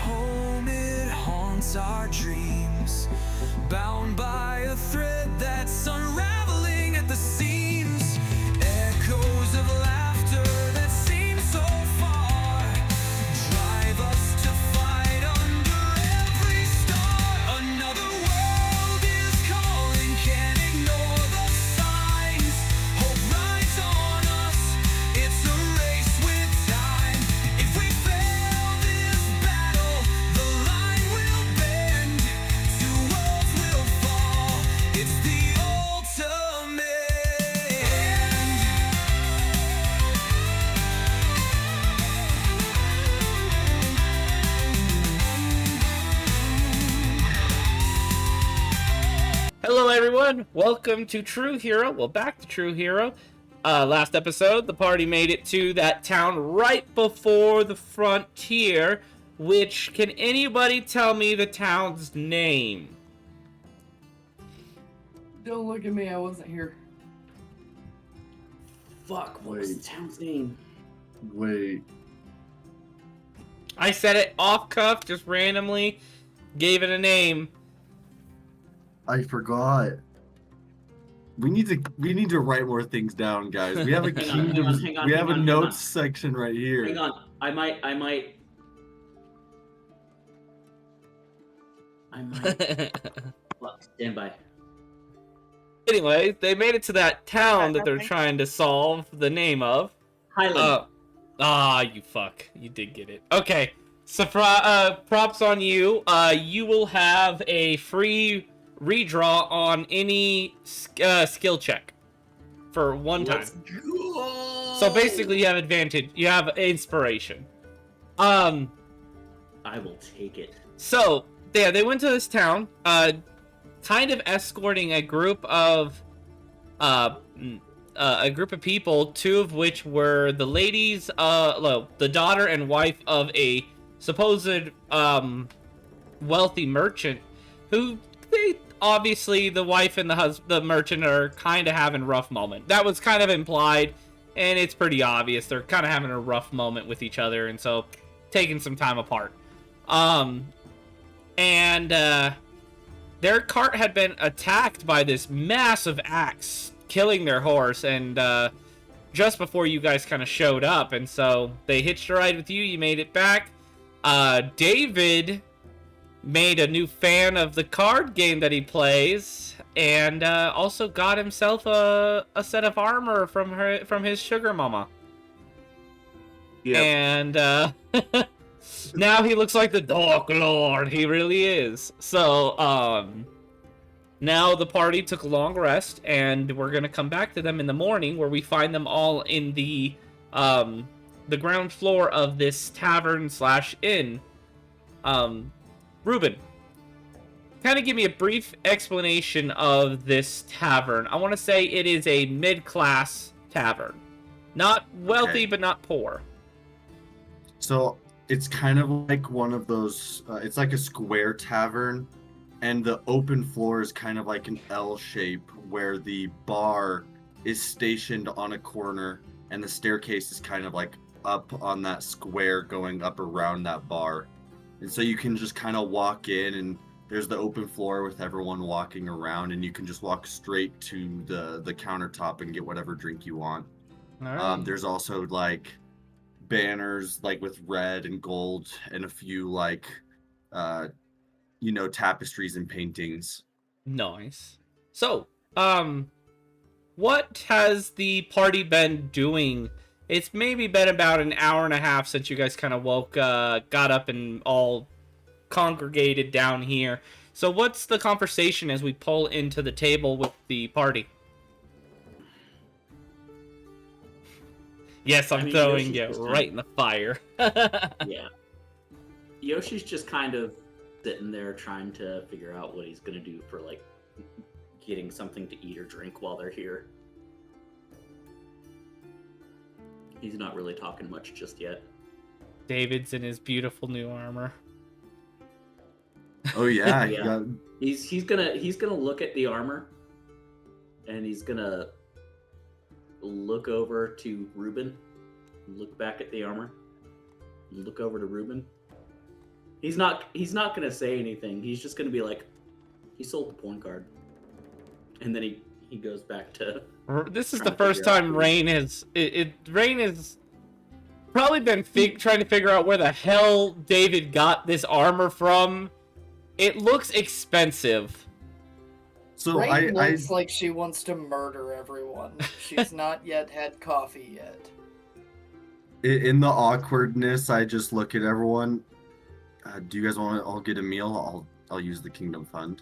home, it haunts our dreams, bound by a thread that's unraveling at the seams. Echoes of laughter that seem so far drive us to fight under every star. Another world is calling, can't ignore the signs. Hope rides on us, it's a race with time. If we fail this battle, the line will bend, two worlds will fall, it's the ultimate end. Hello everyone, welcome to True Hero. Well, back to True Hero. Last episode, the party made it to that town right before the frontier, which, can anybody tell me the town's name? Don't look at me, I wasn't here. Fuck, what was the town's name? Wait. I said it off cuff, just randomly, gave it a name. I forgot. We need to write more things down, guys. We have a Hang on, we have a hang notes on. section right here. Hang on, I might. Well, stand by. Anyway, they made it to that town that they're trying to solve the name of. Highland. You fuck. You did get it. Okay. So, props on you. You will have a free redraw on any skill check for one time. Let's go! So basically, you have advantage. You have inspiration. I will take it. So yeah, they went to this town, kind of escorting a group of people, two of which were the ladies, the daughter and wife of a supposed wealthy merchant, who obviously the wife and the merchant are kind of having a rough moment. That was kind of implied, and it's pretty obvious they're kind of having a rough moment with each other, and so taking some time apart. Their cart had been attacked by this massive axe, killing their horse, and just before you guys kind of showed up, and so they hitched a ride with you. You made it back. David made a new fan of the card game that he plays, and also got himself a set of armor from his sugar mama. Yep. And now he looks like the Dark Lord. He really is. So now the party took a long rest, and we're gonna come back to them in the morning, where we find them all in the ground floor of this tavern/inn. Ruben, kind of give me a brief explanation of this tavern. I want to say it is a mid-class tavern. Not wealthy, but not poor. So it's kind of like one of those. It's like a square tavern, and the open floor is kind of like an L shape, where the bar is stationed on a corner, and the staircase is kind of like up on that square, going up around that bar. And so you can just kind of walk in, and there's the open floor with everyone walking around, and you can just walk straight to the countertop and get whatever drink you want. All right. There's also like banners like with red and gold, and a few like tapestries and paintings. Nice. So, what has the party been doing? It's maybe been about an hour and a half since you guys kind of got up and all congregated down here. So what's the conversation as we pull into the table with the party? Yes, I'm throwing you right in the fire. Yeah. Yoshi's just kind of sitting there trying to figure out what he's going to do for, like, getting something to eat or drink while they're here. He's not really talking much just yet. David's in his beautiful new armor. Oh yeah, Yeah. He's gonna look at the armor, and he's gonna look over to Ruben, look back at the armor, look over to Ruben, He's not gonna say anything. He's just gonna be like, he sold the porn card, and then he goes back to. This is trying the to first figure out time who- Rain has probably been trying to figure out where the hell David got this armor from. It looks expensive. So Rain I looks like she wants to murder everyone. She's not yet had coffee yet. in the awkwardness, I just look at everyone. Do you guys want to all get a meal? I'll use the kingdom fund.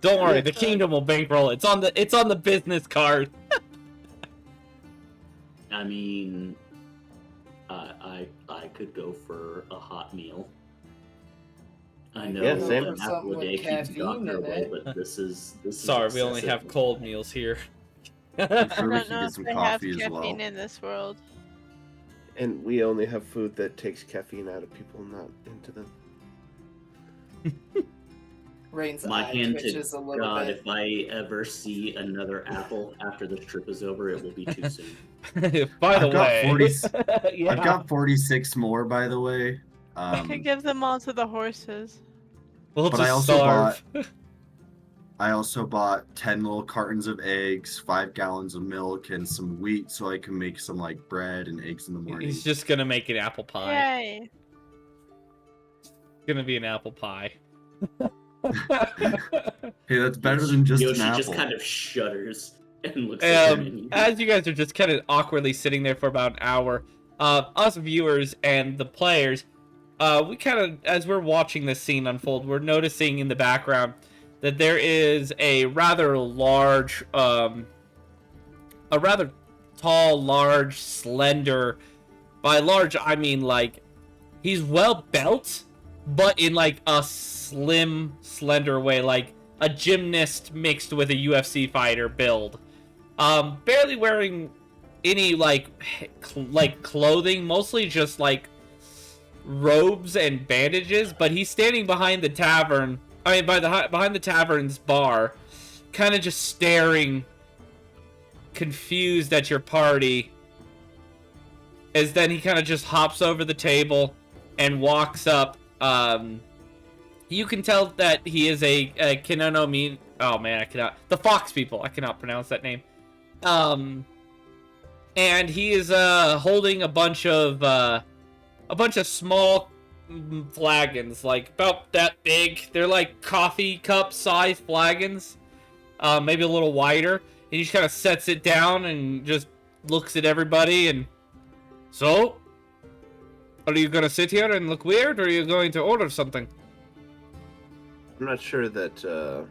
Don't worry, the kingdom will bankroll. It's on the business card. I mean, I could go for a hot meal. I know Yeah, same. an apple a day keeps the Caffeine doctor in away, it. but this is Sorry, we only have excessive. cold meals here. I'm I sure we don't can know get if some they have coffee as well. caffeine in this world. And we only have food that takes caffeine out of people, not into them. Rain's My eye hand to twitches a little God, bit. if I ever see another apple after this trip is over, it will be too soon. By the I've got way, 40 yeah. I've got 46 more, by the way. I could give them all to the horses. We'll but just I also starve. I also bought 10 little cartons of eggs, 5 gallons of milk, and some wheat so I can make some like bread and eggs in the morning. He's just gonna make an apple pie. Yay! It's gonna be an apple pie. Hey, that's better than just Yoshi an apple. just kind of shudders and looks at him. As you guys are just kind of awkwardly sitting there for about an hour, us viewers and the players, we kind of, as we're watching this scene unfold, we're noticing in the background that there is a rather large, a rather tall, large, slender. By large, I mean like he's well built, but in like a slim, slender way, like a gymnast mixed with a UFC fighter build. Barely wearing any like clothing, mostly just like robes and bandages. But he's standing behind the tavern. I mean, behind the tavern's bar, kind of just staring, confused at your party. As then he kind of just hops over the table and walks up. You can tell that he is a Kinonomi. Oh man, I cannot. The Fox people. I cannot pronounce that name. And he is holding a bunch of small flagons, like about that big. They're like coffee cup sized flagons, maybe a little wider. And he just kind of sets it down and just looks at everybody and. So, are you gonna sit here and look weird, or are you going to order something? I'm not sure that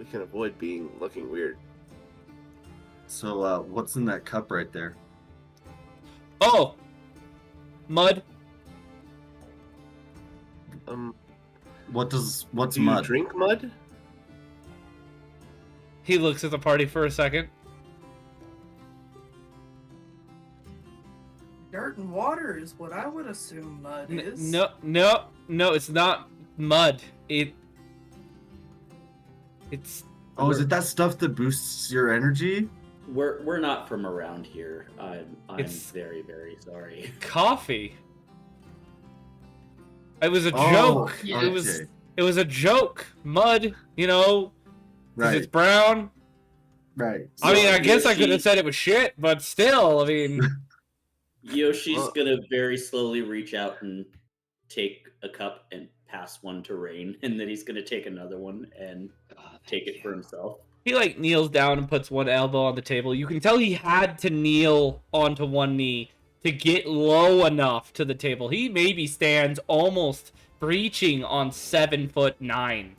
we can avoid looking weird. So, what's in that cup right there? Oh, mud. What's Do you mud? drink mud? He looks at the party for a second. Dirt and water is what I would assume mud is. No, it's not mud. It's. Oh, is it that stuff that boosts your energy? We're not from around here. I'm It's- very, very sorry. Coffee. It was a Oh, joke. yeah. okay. It was a joke. Mud, 'cause Right, it's brown. right. I mean, I So guess I could Yoshi- have said it was shit, but still, I mean, Yoshi's Well- gonna very slowly reach out and take a cup and pass one to Rain, and then he's gonna take another one and take it for himself. he like kneels down and puts one elbow on the table. You can tell he had to kneel onto one knee to get low enough to the table. He maybe stands almost breaching on 7'9".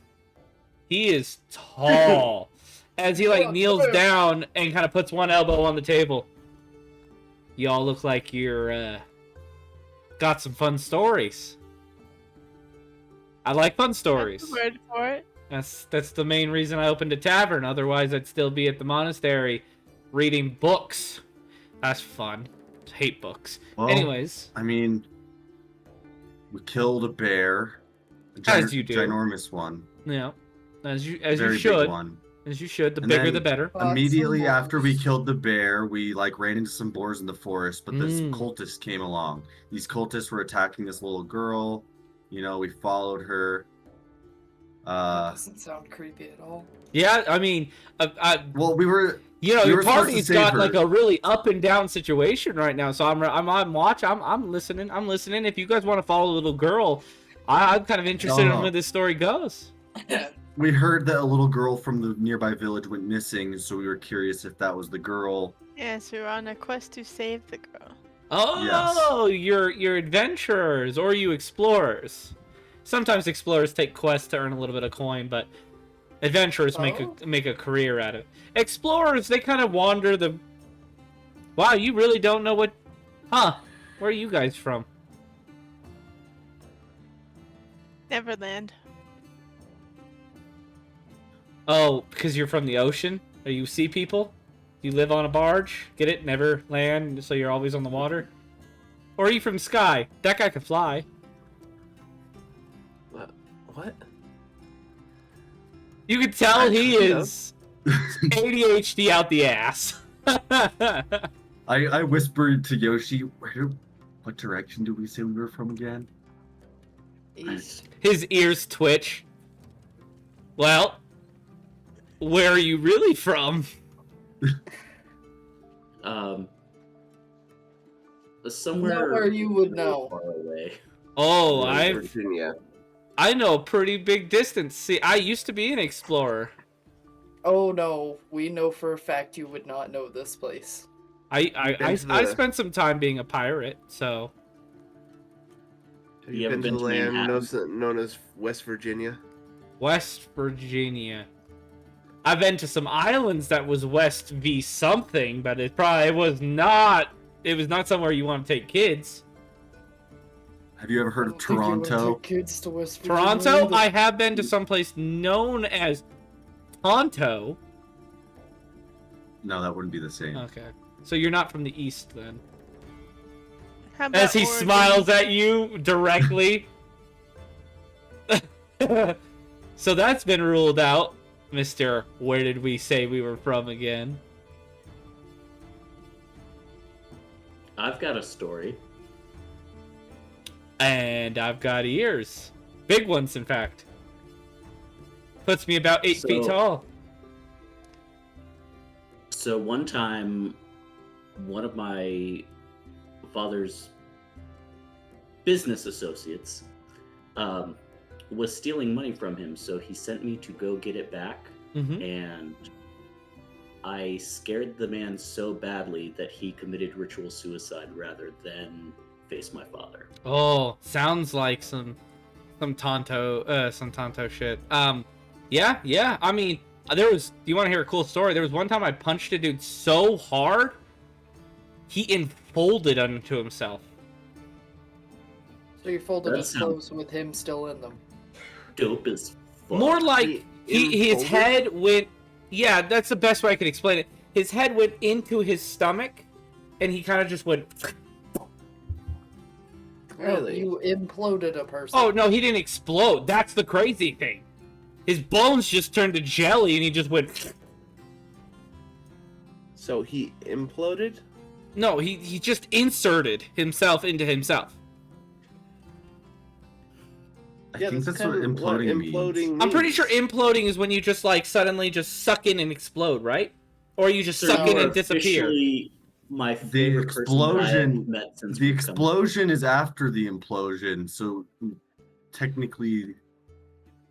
He is tall. As he like kneels down and kind of puts one elbow on the table. Y'all look like you're got some fun stories. I like fun stories. That's the word for it. That's the main reason I opened a tavern. Otherwise, I'd still be at the monastery reading books. That's fun. Hate books. Well, Anyways, I mean, we killed a bear. As you do. Ginormous one. as you Very should. big one. As you should. The And bigger then- the better. Immediately after we boars. killed the bear, we like ran into some boars in the forest, but this Mm. cultist came along. These cultists were attacking this little girl. You know, we followed her. That doesn't sound creepy at all. Yeah, I mean, Well, we were you know, we your were supposed to party's save got her. like a really up and down situation right now. So I'm watching. I'm listening. I'm listening. If you guys want to follow the little girl, I'm kind of interested in where this story goes. we heard that a little girl from the nearby village went missing, so we were curious if that was the girl. Yes, we're on a quest to save the girl. Oh, you're adventurers or you explorers. Sometimes explorers take quests to earn a little bit of coin, but adventurers make a career out of it. Explorers, they kind of wander the. Wow, you really don't know what? Huh? Where are you guys from? Neverland. Oh, because you're from the ocean? Are you sea people? You live on a barge? Get it? Never land, so you're always on the water? Or are you from sky? That guy can fly. What? You can tell he is ADHD out the ass. I whispered to Yoshi, what direction did we say we were from again? East. His ears twitch. Well, where are you really from? Somewhere Nowhere you would know. far away. Oh, Virginia. I know a pretty big distance. See, I used to be an explorer. Oh no, we know for a fact you would not know this place. I spent some time being a pirate, so Have You you ever been to the been to land Manhattan? known as West Virginia? West Virginia. I've been to some islands that was West v something, but it was not somewhere you want to take kids. Have you ever heard of Toronto? Kids to West Virginia Toronto, either. I have been to some place known as Tonto. No, that wouldn't be the same. Okay. So you're not from the east then. How about As he Oregon? smiles at you directly. So that's been ruled out, Mr. Where did we say we were from again? I've got a story. And I've got ears. Big ones, in fact. Puts me about 8 feet So- tall. So one time, one of my father's business associates was stealing money from him, so he sent me to go get it back, Mm-hmm. and I scared the man so badly that he committed ritual suicide rather than face my father. Oh, sounds like some Tonto shit. Yeah. I mean, do you want to hear a cool story? There was one time I punched a dude so hard, he enfolded unto himself. So you folded That his sounds- clothes with him still in them. Dope as fuck. More like his Enfolded? head went. Yeah, that's the best way I can explain it. His head went into his stomach, and he kind of just went. Really? You imploded a person. Oh no, he didn't explode. That's the crazy thing. His bones just turned to jelly, and he just went. So he imploded? No, he just inserted himself into himself. I think that's what kind of imploding means. imploding I'm pretty means. sure imploding is when you just like suddenly just suck in and explode, right? Or you just suck in You're and disappear. officially my The favorite person that I have explosion. met since The we've come- explosion is after the implosion, so technically,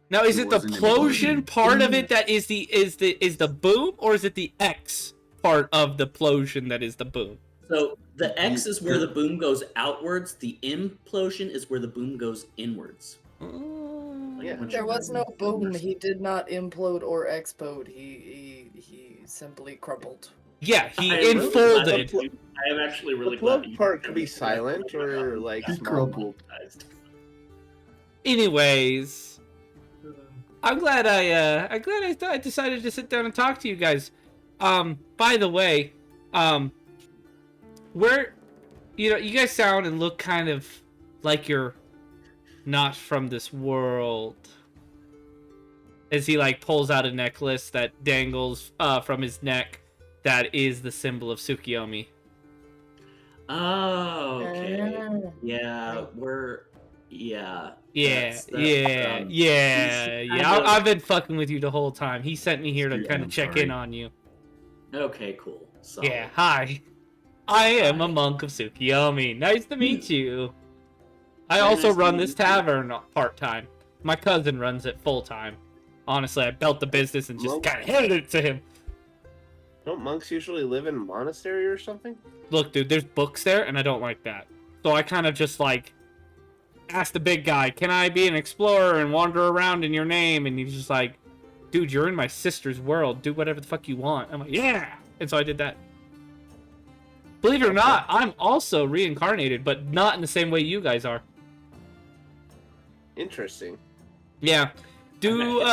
Now, is It it the wasn't plosion imploding. part of it that is the boom, or is it the X part of the plosion that is the boom? So the X is where the boom goes outwards. The implosion is where the boom goes inwards. Like Yeah. once There you- was no boom. He did not implode or explode. He simply crumpled. Yeah, he I am really glad enfolded. that you- I am actually really The glad. plug that you- part could be silent or like He small. crumpled. Anyways, I'm glad I decided to sit down and talk to you guys. By the way, where, you guys sound and look kind of like you're not from this world. as he like pulls out a necklace that dangles from his neck that is the symbol of Tsukiyomi. Oh, okay. Oh. Yeah, yeah. Yeah, That's, yeah, yeah, he's yeah. kind of- I've been fucking with you the whole time. He sent me here to Yeah, kind of I'm check sorry. in on you. Okay, cool. Solid. Yeah, hi. I am a Hi. monk of Tsukiyomi. Nice to meet you. I Very also nice to run meet this you, too. tavern part-time. My cousin runs it full-time. Honestly, I built the business and just Monk? kind of handed it to him. Don't monks usually live in a monastery or something? Look, dude, there's books there, and I don't like that. So I kind of just, like, asked the big guy, can I be an explorer and wander around in your name? And he's just like, dude, you're in my sister's world. Do whatever the fuck you want. I'm like, yeah! And so I did that. Believe it or not, I'm also reincarnated, but not in the same way you guys are. Interesting. Yeah. Do,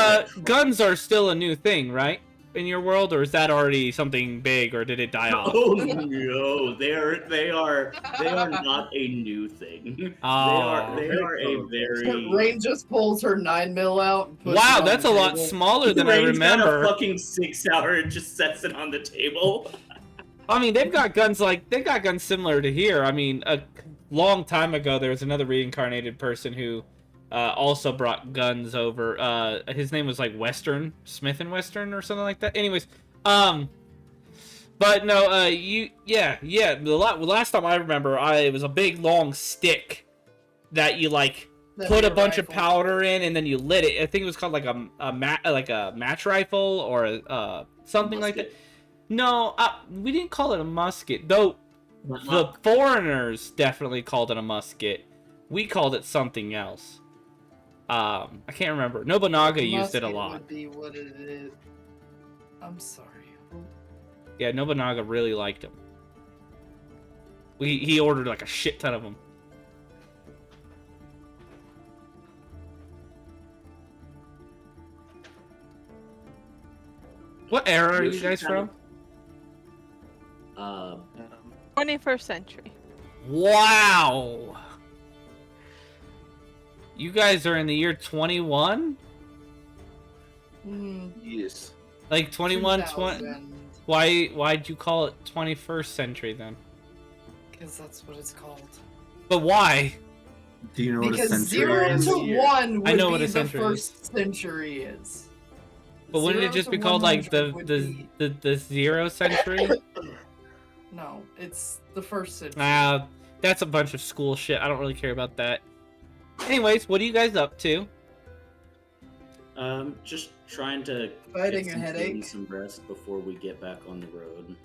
guns are still a new thing, right? In your world, or is that already something big, or did it die off? Oh no, they are not a new thing. Oh. They are a very. Rain just pulls her 9mm out. And puts Wow, it on that's the a lot table. smaller than I Rain's got remember. a fucking 6-hour and just sets it on the table. I mean, they've got guns similar to here. I mean, a long time ago, there was another reincarnated person who also brought guns over. His name was like Western, Smith and Western or something like that. Anyways, but no, yeah. The last time I remember, it was a big long stick that you like That'd put be a bunch of rifle. powder in, and then you lit it. I think it was called like a match rifle or something like that. Musket. No, we didn't call it a musket, though. The foreigners definitely called it a musket. We called it something else. I can't remember. Nobunaga used it a Musket lot. Would be what it is. I'm sorry. Yeah, Nobunaga really liked him. He ordered like a shit ton of them. What era are you Yoshi guys kind from? of- 21st century. Wow! You guys are in the year 21? Yes. Like 21, 20? 2000, Why'd you call it 21st century then? because that's what it's called. But why? Do you know what a Because century 0 is? to 1 would I know be what a the century first century is. But wouldn't it 0 just to be called like 100 would be- the 0 century? No, it's the first century. That's a bunch of school shit. I don't really care about that. Anyways, what are you guys up to? Just trying to Fighting get a some headache. food and some rest before we get back on the road.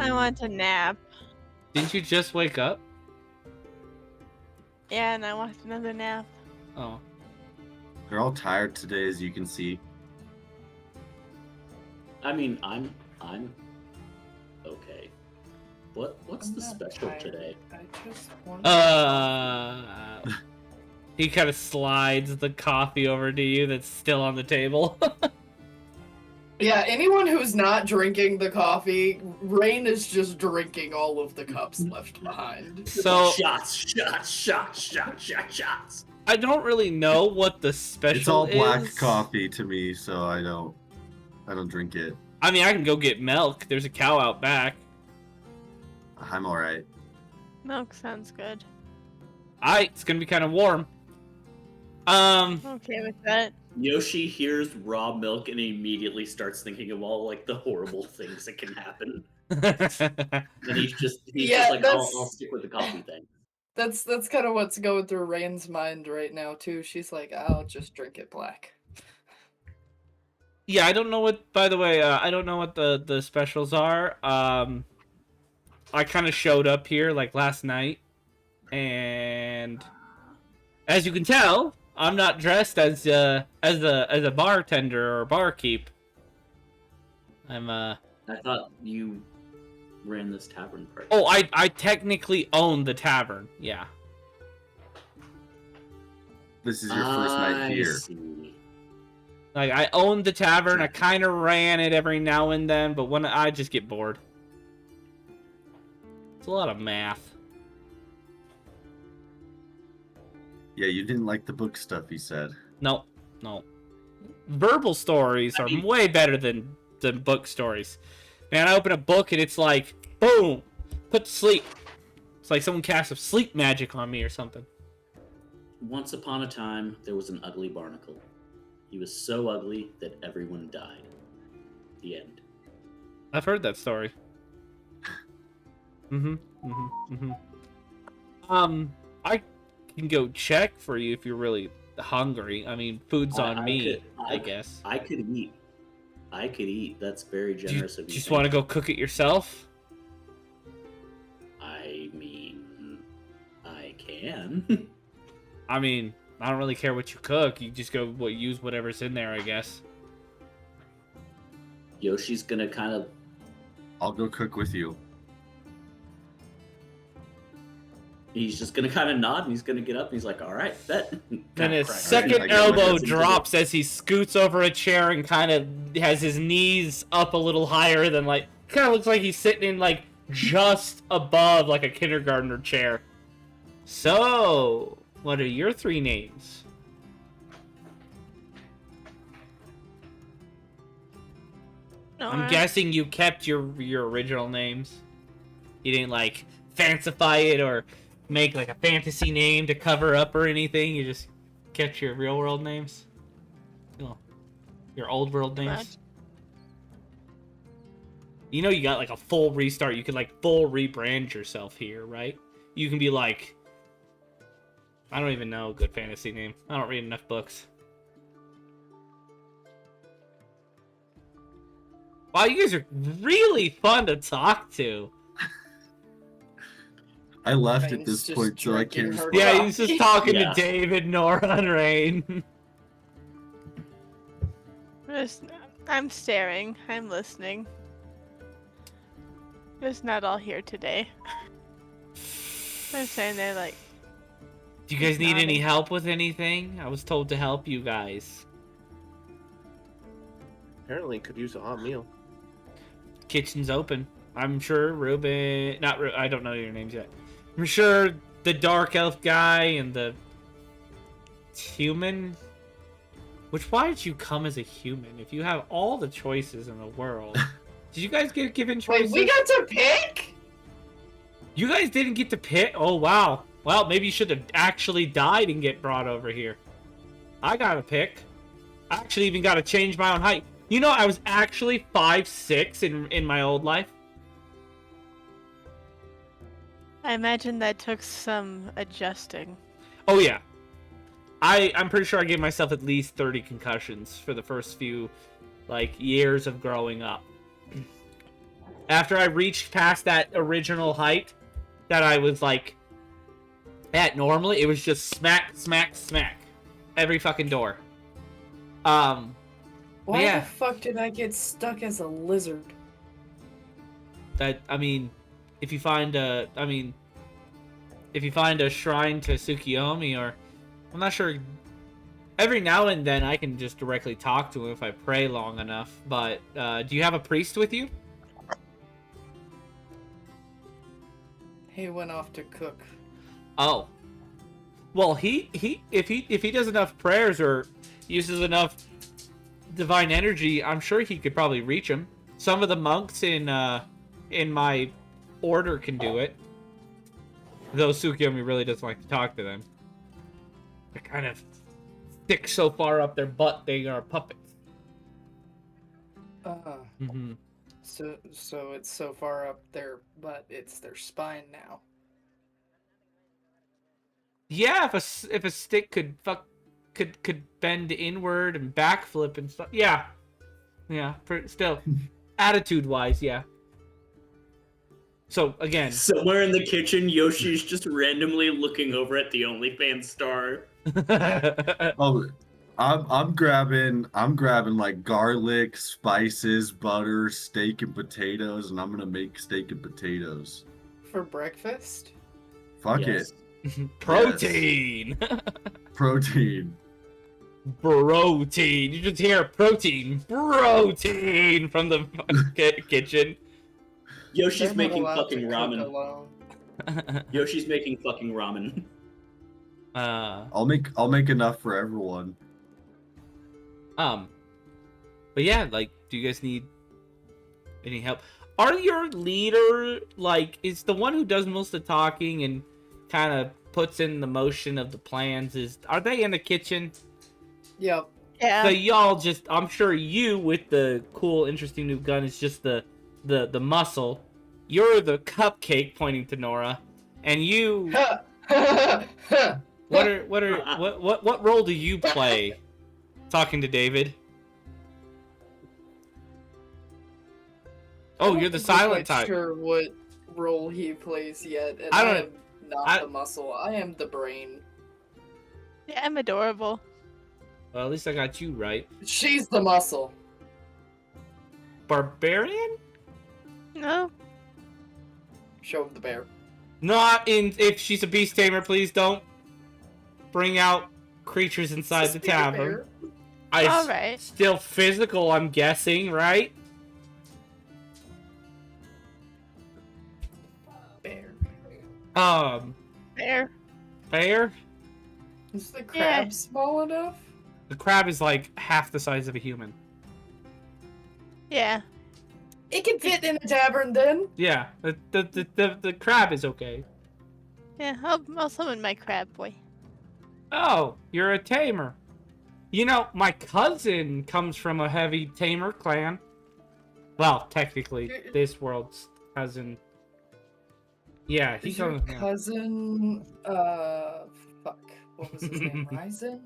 I want a nap. Didn't you just wake up? Yeah, and I want another nap. Oh. They're all tired today, as you can see. I mean, I'm okay. What's I'm the not special tired. today? I just want He kind of slides the coffee over to you that's still on the table. Yeah, anyone who's not drinking the coffee, Rain is just drinking all of the cups left behind. So shots. I don't really know what the special It's all black is. coffee to me, so I don't drink it. I mean, I can go get milk. There's a cow out back. I'm all right. Milk sounds good. Alright, it's gonna be kind of warm. Okay with that. Yoshi hears raw milk and immediately starts thinking of all like the horrible things that can happen. And he's just Yeah, like, I'll that's- stick with the coffee thing. That's kind of what's going through Rain's mind right now too. She's like, I'll just drink it black. Yeah, I don't know what. By the way, I don't know what the specials are. I kind of showed up here like last night, and as you can tell, I'm not dressed as a bartender or barkeep. I'm I thought you ran this tavern part. Oh, I technically own the tavern. Yeah. This is your first night I here. see. Like I own the tavern. I kind of ran it every now and then, but when I just get bored. It's a lot of math. Yeah, you didn't like the book stuff, he said. No, no. verbal stories are way better than book stories. Man, I open a book and it's like, boom, put to sleep. It's like someone cast a sleep magic on me or something. Once upon a time, there was an ugly barnacle. He was so ugly that everyone died. The end. I've heard that story. I can go check for you if you're really hungry. I mean, food's on me, I guess. I could eat. That's very generous of you. Do you just want to go cook it yourself? I mean, I can. I mean, I don't really care what you cook. You just go use whatever's in there, I guess. Yoshi's gonna kind of... I'll go cook with you. He's just gonna kind of nod and he's gonna get up and he's like, all right, bet. Then his Right, second I elbow guess. drops as he scoots over a chair and kind of has his knees up a little higher than like... Kind of looks like he's sitting in like just above like a kindergartner chair. So, what are your 3 names? I'm guessing you kept your original names. You didn't like fancify it or make like a fantasy name to cover up or anything. You just kept your real world names. You know, your old world names. You know you got like a full restart. You could like full rebrand yourself here, right? You can be like, I don't even know a good fantasy name. I don't read enough books. Wow, you guys are really fun to talk to. I left at Rain's this just point, so I drinking can't her respond. Yeah, he's just talking Yeah. to David, Nora, and Rain. I'm staring. I'm listening. Just not all here today. I'm saying they're like, Do you guys need any nodding. help with anything? I was told to help you guys. Apparently, could use a hot meal. Kitchen's open. I'm sure Ruben... I don't know your names yet. I'm sure the dark elf guy and the human... Why did you come as a human? If you have all the choices in the world... Did you guys get given Wait, choices? we got to pick? You guys didn't get to pick? Oh, wow. Well, maybe you should have actually died and get brought over here. I got a pick. I actually even got to change my own height. You know, I was actually 5'6" in my old life. I imagine that took some adjusting. Oh, yeah. I'm pretty sure I gave myself at least 30 concussions for the first few, like, years of growing up. After I reached past that original height that I was, like, at normally, it was just smack, smack, smack. Every fucking door. Why Yeah. the fuck did I get stuck as a lizard? I mean, if you find a shrine to Tsukiyomi, or I'm not sure. Every now and then I can just directly talk to him if I pray long enough. But do you have a priest with you? He went off to cook. Oh, well, if he does enough prayers or uses enough divine energy, I'm sure he could probably reach him. Some of the monks in my order can do it. Though Tsukiyomi really doesn't like to talk to them. They're kind of stick so far up their butt they are puppets. Mm-hmm. So it's so far up their butt, it's their spine now. Yeah, if a stick could bend inward and backflip and stuff. Yeah, still, attitude wise, yeah. So again, Somewhere in the kitchen, Yoshi's just randomly looking over at the OnlyFans star. Oh, I'm grabbing like garlic, spices, butter, steak, and potatoes, and I'm gonna make steak and potatoes. For breakfast? Fuck Yes. protein. Protein. Protein. You just hear protein from the kitchen. Yoshi's They're not making allowed fucking to cook ramen. alone. Yoshi's making fucking ramen. I'll make enough for everyone. But yeah, like, do you guys need any help? Are your leader, like, is the one who does most of the talking and kind of puts in the motion of the plans, are they in the kitchen? Yep. Yeah. So y'all just, I'm sure you with the cool, interesting new gun is just the muscle. You're the cupcake, pointing to Nora, and you. What role do you play? Talking to David. Oh, you're the silent type. I'm not sure what role he plays yet, and I I don't- am not the muscle. I am the brain. Yeah, I'm adorable. Well, at least I got you right. She's the muscle. Barbarian? No. Show the bear. Not in. If she's a beast tamer, please don't bring out creatures inside the Just be a tavern. bear. All right. Still physical, I'm guessing, right? Bear. There. Bear? Is the crab Yeah. small enough? The crab is like half the size of a human. Yeah. It can fit in a tavern then. Yeah, the crab is okay. Yeah. I'll summon my crab boy. Oh, you're a tamer. You know, my cousin comes from a heavy tamer clan. Well, technically, this world's cousin. Yeah, he Is your comes. cousin, fuck. What was his name? Ryzen?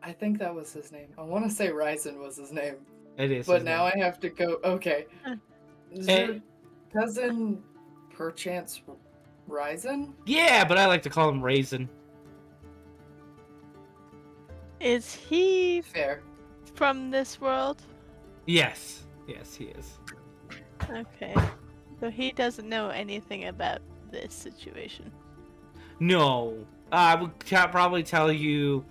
I think that was his name. I want to say Ryzen was his name. It is. But his now name. I have to go. Okay. Is Eh. your cousin perchance Ryzen? Yeah, but I like to call him Raisin. Is he Fair. from this world? Yes, yes, he is. Okay. So he doesn't know anything about this situation. No, I would probably tell you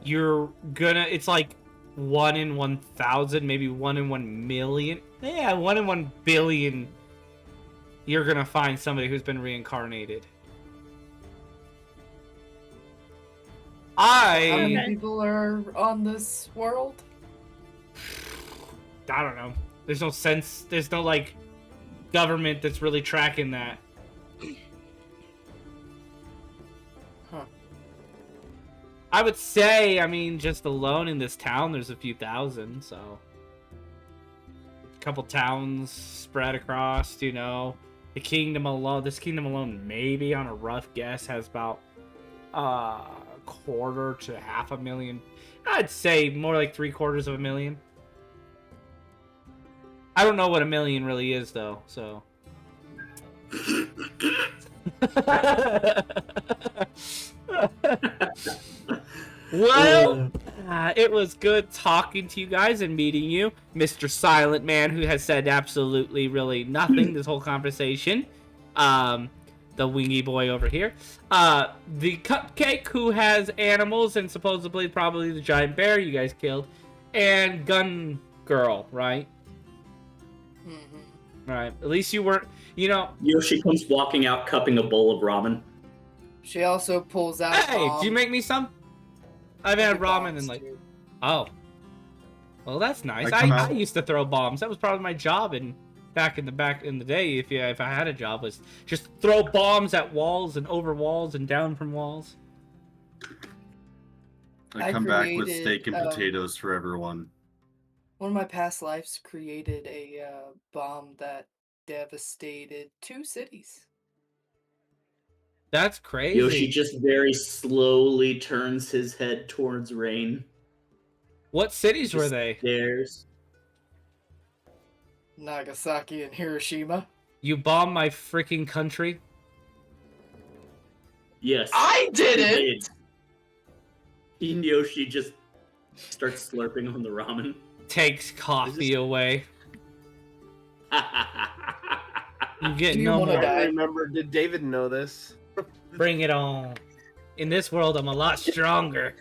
you're gonna. It's like 1 in 1,000, maybe 1 in 1,000,000. Yeah, 1 in 1,000,000,000. You're gonna find somebody who's been reincarnated. How many I people are on this world? don't know. There's no sense. There's no like government that's really tracking that. Huh. I would say, I mean, just alone in this town, there's a few thousand, so. A couple towns spread across, you know. The kingdom alone, this kingdom alone, maybe on a rough guess, has about a quarter to 500,000. I'd say more like 750,000. I don't know what a million really is, though, so. Well, it was good talking to you guys and meeting you, Mr. Silent Man, who has said absolutely really nothing this whole conversation. The wingy boy over here. The cupcake, who has animals and supposedly probably the giant bear you guys killed, and Gun Girl, right? Mm-hmm. Right. At least you weren't, you know. Yoshi comes walking out, cupping a bowl of ramen. She also pulls out. Hey, do you make me some? I've had ramen and like. Too. Oh. Well, that's nice. I come I out- used to throw bombs. That was probably my job back in the day. If I had a job, was just throw bombs at walls and over walls and down from walls. I I come back with created, steak and potatoes for everyone. One of my past lives created a bomb that devastated 2 cities. That's crazy. Yoshi just very slowly turns his head towards Rain. What cities were Just they? stares. Nagasaki and Hiroshima. You bombed my freaking country. I Yes. he didn't! did. And Yoshi just starts slurping on the ramen. Takes coffee away. You get Do you no wanna more. die? I remember. Did David know this? Bring it on. In this world, I'm a lot stronger.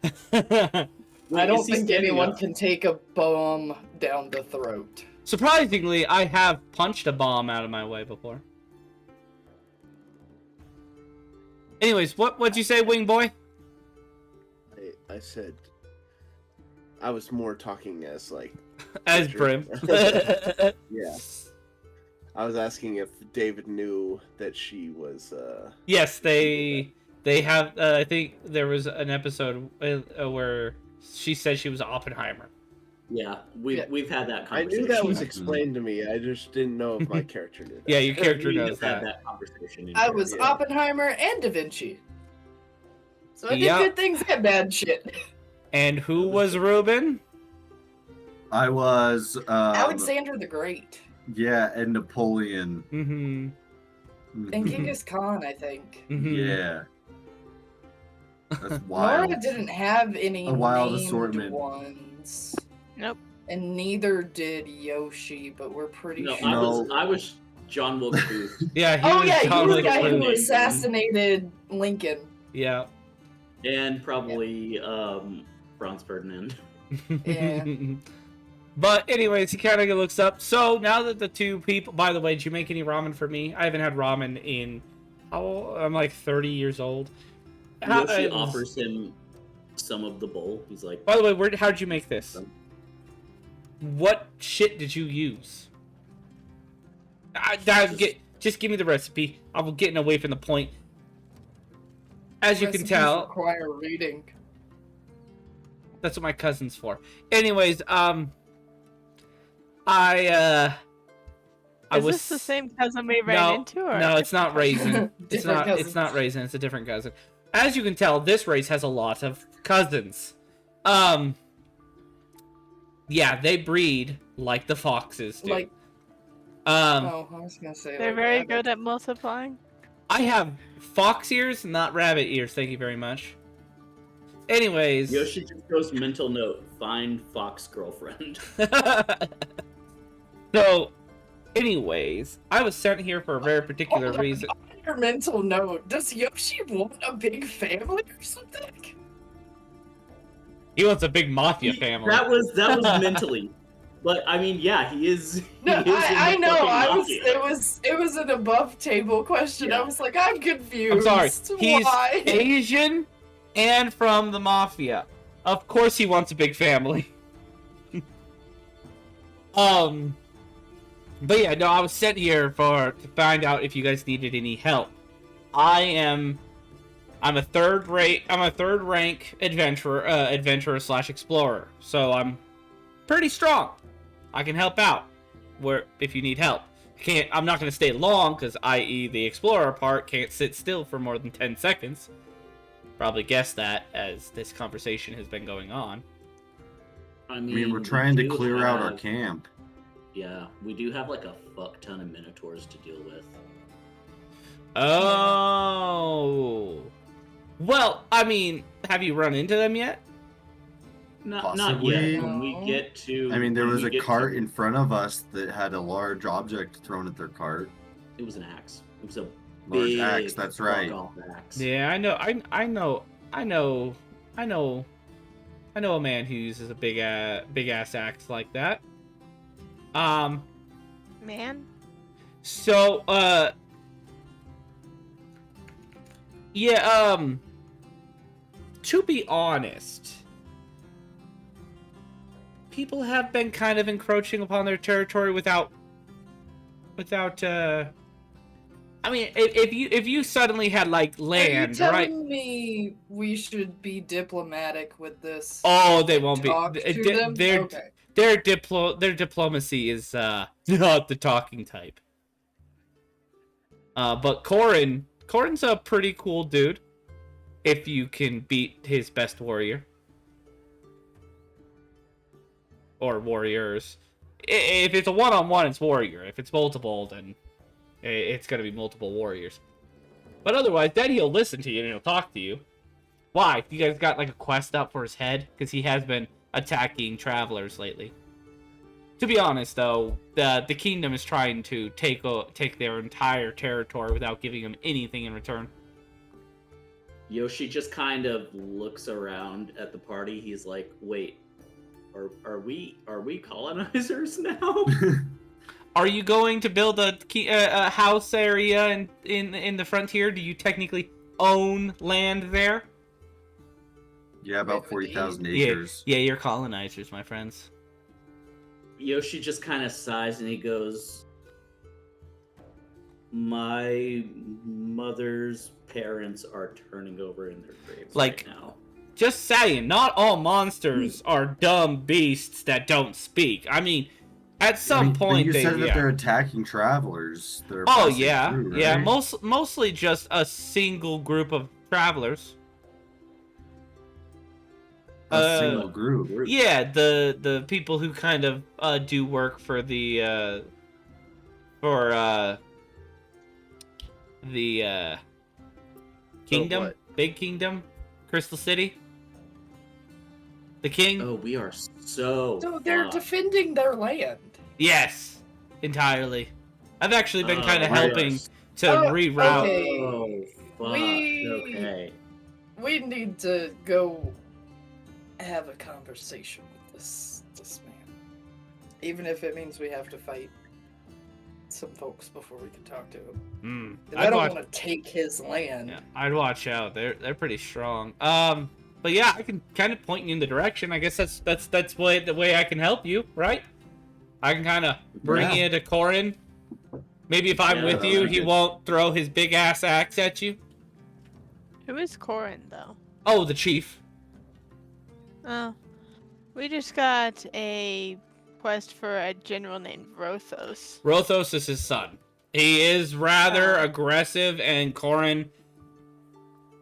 I don't Is he think standing anyone up? can take a bomb down the throat. Surprisingly, I have punched a bomb out of my way before. Anyways, what'd you say, Wing Boy? I I said I was more talking as like As Richard. Brim. Yeah. I was asking if David knew that she was. Yes, they have. I think there was an episode where she said she was Oppenheimer. Yeah, we've had that I conversation. knew that was explained to me. I just didn't know if my character knew that. Yeah, your character We knows have had that. that conversation. in I here. was Yeah. Oppenheimer and Da Vinci. So I did Yep. good things and bad shit. And who was Ruben? I was Alexander the Great. yeah, and Napoleon. Mm-hmm. And Genghis Khan, I think. Mm-hmm. Yeah. That's Nora wild. didn't have any A wild named assortment. ones. Nope. And neither did Yoshi, but we're pretty No, sure. I was John Wilkes Booth. Yeah, he Oh was yeah, you John were the Wilkes guy who Booth. assassinated Lincoln. Yeah. And probably Franz Ferdinand. Yeah. But anyways, he kind of looks up. So now that the two people, by the way, did you make any ramen for me? I haven't had ramen in I'm like 30 years old. Yoshi offers him some of the bowl. He's like, By the way, how did you make this? What shit did you use? Just give me the recipe. I'm getting away from the point. As you can Recipes tell, require reading. that's what my cousin's for. Anyways, I Is was this the same cousin we ran into? Or no, it's not Raisin. It's Different not. cousin. It's not Raisin. It's a different cousin. As you can tell, this race has a lot of cousins. Yeah, they breed like the foxes do. Like, um, I was gonna say They're like very rabbit. good at multiplying. I have fox ears, not rabbit ears. Thank you very much. Anyways, Yoshi just goes mental note, find Fox girlfriend. so, anyways, I was sent here for a very particular Hold on, reason. on your mental note, does Yoshi want a big family or something? He wants a big mafia family. That was mentally. But I mean, yeah, he is. No, he is in I the know. fucking I was. mafia. It was an above table question. Yeah. I was like, I'm confused. I'm sorry. He's Why? Asian and from the mafia. Of course he wants a big family. But yeah, no, I was sent here to find out if you guys needed any help. I'm a third rank adventurer / explorer. So I'm pretty strong. I can help out if you need help. I'm not going to stay long because, i.e., the explorer part can't sit still for more than 10 seconds. Probably guessed that as this conversation has been going on. I I mean, mean, we're we trying to do clear out our have- camp. Yeah, we do have like a fuck ton of minotaurs to deal with. Oh. Well, I mean, have you run into them yet? Not Possibly. yet. When we get to, I mean, there when was we a get cart to- in front of us that had a large object thrown at their cart. It was an axe. It was a Large big axe, that's right. fuck-off axe. Yeah, I know a man who uses a big ass axe like that. Man. So, yeah, to be honest, people have been kind of encroaching upon their territory without, I mean, if you suddenly had, like, land, Are you right? telling me we should be diplomatic with this? Oh, they won't be. Talk to them? Okay. Their diplomacy is not the talking type. But Corin's a pretty cool dude. If you can beat his best warrior. Or warriors. If it's a one-on-one, it's warrior. If it's multiple, then it's gonna be multiple warriors. But otherwise, then he'll listen to you and he'll talk to you. Why? You guys got like a quest up for his head? Because he has been attacking travelers lately. To be honest, though, the kingdom is trying to take their entire territory without giving him anything in return. Yoshi just kind of looks around at the party. He's like, "Wait, are we colonizers now?" Are you going to build a house area in the frontier? Do you technically own land there? Yeah, about Wait, 40,000 Yeah, acres. yeah, you're colonizers, my friends. Yoshi just kind of sighs and he goes, "My mother's parents are turning over in their graves Like- right now." Just saying, not all monsters are dumb beasts that don't speak. I mean, at some But point you they said that yeah. they're attacking travelers. That are Oh passing yeah, through, right? yeah. Mostly just a single group of travelers. A single group. Yeah, the people who kind of do work for the kingdom, what? big kingdom, Crystal City. The king. Oh, we are so. So they're fucked. defending their land. Yes, entirely. I've actually been kind of we are helping s- to Oh, reroute. okay. Oh, fuck. We- Okay. We need to go have a conversation with this man. Even if it means we have to fight some folks before we can talk to him. I don't want to take his land. Yeah, I'd watch out. They're pretty strong. But yeah, I can kind of point you in the direction. I guess that's the way I can help you, right? I can kind of bring Yeah. you to Corin. Maybe if I'm Yeah, with that you, sounds he good. won't throw his big ass axe at you. Who is Corin, though? Oh, the chief. Oh. We just got a quest for a general named Rothos. Rothos is his son. He is rather Oh. aggressive, and Corin.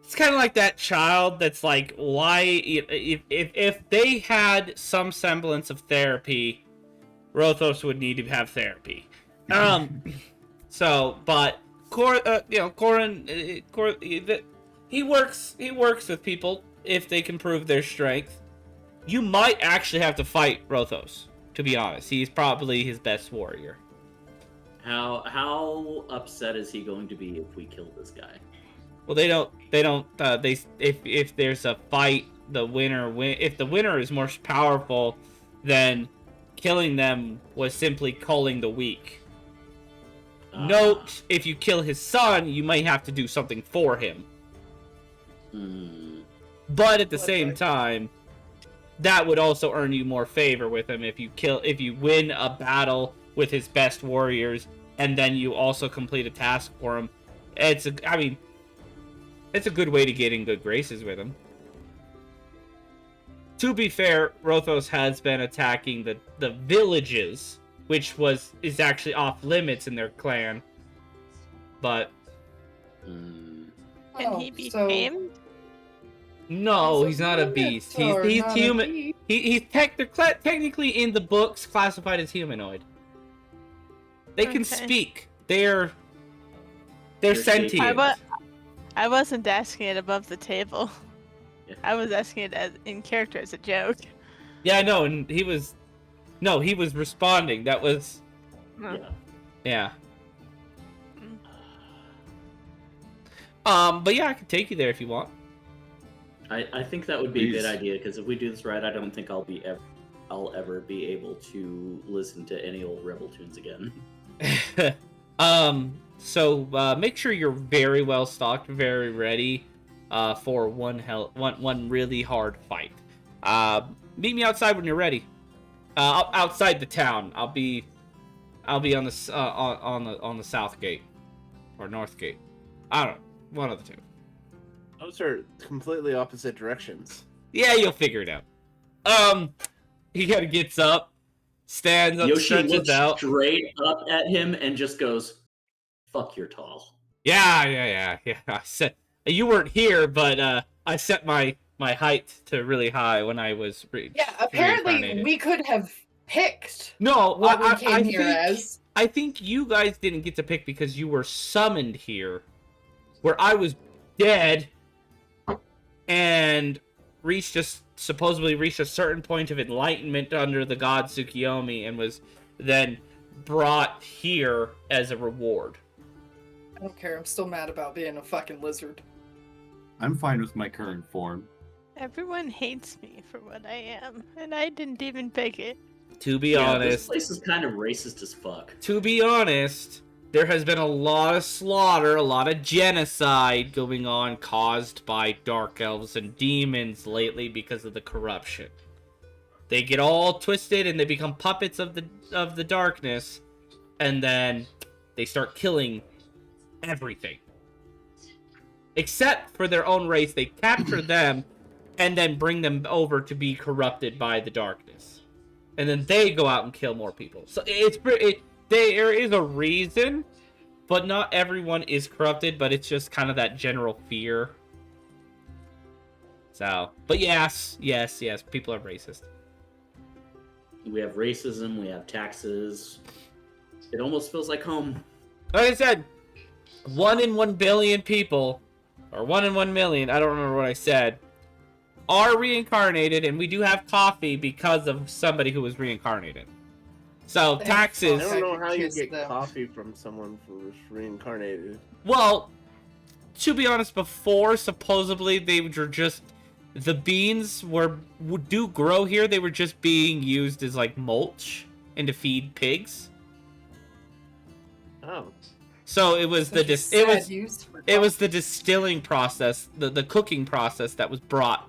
It's kind of like that child that's like, why? If they had some semblance of therapy, Rothos would need to have therapy. So, but Corin, he works with people if they can prove their strength. You might actually have to fight Rothos. To be honest, he's probably his best warrior. How upset is he going to be if we kill this guy? Well, if there's a fight, the winner win. If the winner is more powerful, then killing them was simply culling the weak. Note, if you kill his son, you might have to do something for him. But at the same time, that would also earn you more favor with him if you win a battle with his best warriors, and then you also complete a task for him. It's a good way to get in good graces with him. To be fair, Rothos has been attacking the villages, which is actually off limits in their clan. But Can Oh, he be so- tamed? no, he's not a beast. He's not a human. beast. He's technically in the books classified as humanoid. They can Okay. speak. They're They're sentient. I wasn't asking it above the table. Yeah. I was asking it in character as a joke. Yeah, I know, and he was responding. That was No. Yeah. yeah. But yeah, I can take you there if you want. I think that would be a good Please. idea because if we do this right, I don't think I'll ever be able to listen to any old Rebel tunes again. So make sure you're very well stocked, very ready for one really hard fight. Meet me outside when you're ready. Outside the town. I'll be on the on the south gate or north gate. I don't know, one of the two. Those are completely opposite directions. Yeah, you'll figure it out. He kind of gets up, stands up, Yoshi stretches looks out. straight up at him and just goes, "Fuck, you're tall." Yeah. I said you weren't here, but I set my height to really high when I was Yeah, apparently reincarnated. we could have picked No, what we I came here think as. I think you guys didn't get to pick because you were summoned here, where I was dead, and supposedly reached a certain point of enlightenment under the god Tsukiyomi, and was then brought here as a reward. I don't care. I'm still mad about being a fucking lizard. I'm fine with my current form. Everyone hates me for what I am, and I didn't even pick it. To be Yeah, honest, this place is kind of racist as fuck. To be honest, there has been a lot of slaughter, a lot of genocide going on caused by dark elves and demons lately because of the corruption. They get all twisted and they become puppets of the darkness, and then they start killing everything. Except for their own race, they capture them and then bring them over to be corrupted by the darkness. And then they go out and kill more people. So there is a reason, but not everyone is corrupted, but it's just kind of that general fear. So, but yes, people are racist. We have racism, we have taxes. It almost feels like home. Like I said, 1 in 1 billion people, or 1 in 1 million, I don't remember what I said, are reincarnated, and we do have coffee because of somebody who was reincarnated. So, taxes... I don't know how you Kiss get them. coffee from someone who's reincarnated. Well, to be honest, before, supposedly, they were just... The beans do grow here, they were just being used as, like, mulch and to feed pigs. Oh. So it was Such a sad use for it was the distilling process, the cooking process that was brought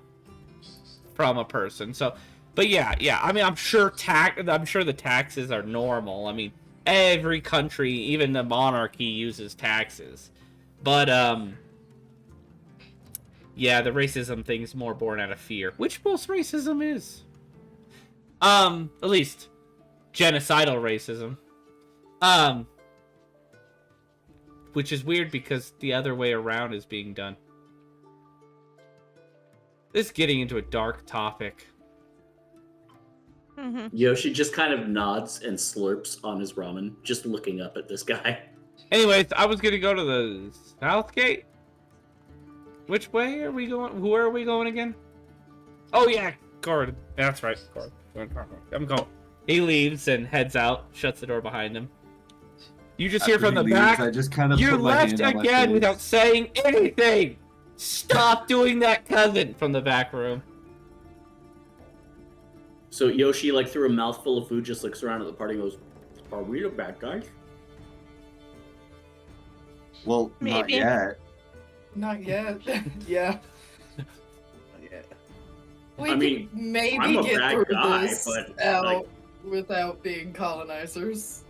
from a person. So, but yeah. I mean, I'm sure the taxes are normal. I mean, every country, even the monarchy, uses taxes. But yeah, the racism thing's more born out of fear, which most racism is. At least genocidal racism. Which is weird because the other way around is being done. This is getting into a dark topic. Mm-hmm. Yoshi just kind of nods and slurps on his ramen, just looking up at this guy. Anyways, I was gonna go to the south gate. Which way are we going? Where are we going again? Oh yeah, Gord. That's right, Gord. I'm going. He leaves and heads out, shuts the door behind him. You just hear After from the he leaves, back. I just kind of You put my left hand on my again face. without saying anything. Stop doing that, cousin, from the back room. So Yoshi, like through a mouthful of food, just looks around at the party and goes, "Are we the bad guys?" Well, not Maybe. yet. Not yet. Yeah. Yeah. We I mean, can maybe I'm a get bad through guy, this but, out like- without being colonizers.